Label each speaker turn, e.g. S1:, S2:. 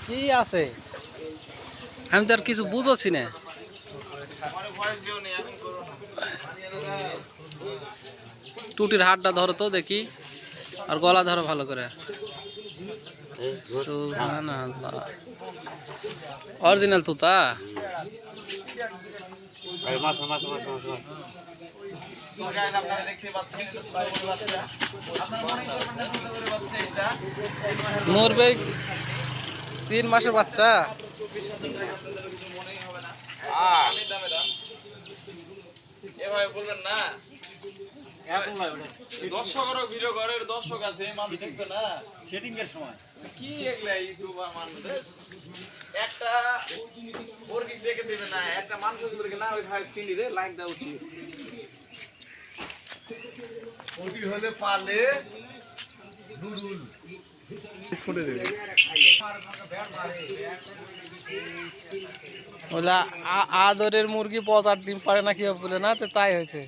S1: কি আছে আমি তো আর কিছু বুঝছি না। টুটির হাতটা ধরো তো দেখি, আর গলা ধরো ভালো করে। অরিজিনাল তুতা। মরবে 3 মাসের বাচ্চা। বলবেন না দর্শকেরও ভিডিও ঘরের দর্শক আছে, মানুষ দেখবে না সেটিং এর সময় কি এগুলা ইউটিউবার মানুষ একটা মুরগি দেখে দেবে না, একটা মানুষ মুরগি না ওই ভাই চিনি দে লাইক দাও উচিত ওটি হলে পালে দুদুল বিস্কুটে দেবে ওলা আদরের মুরগি 5-8 ডিম পারে না কি বলে না, তো তাই হয়েছে।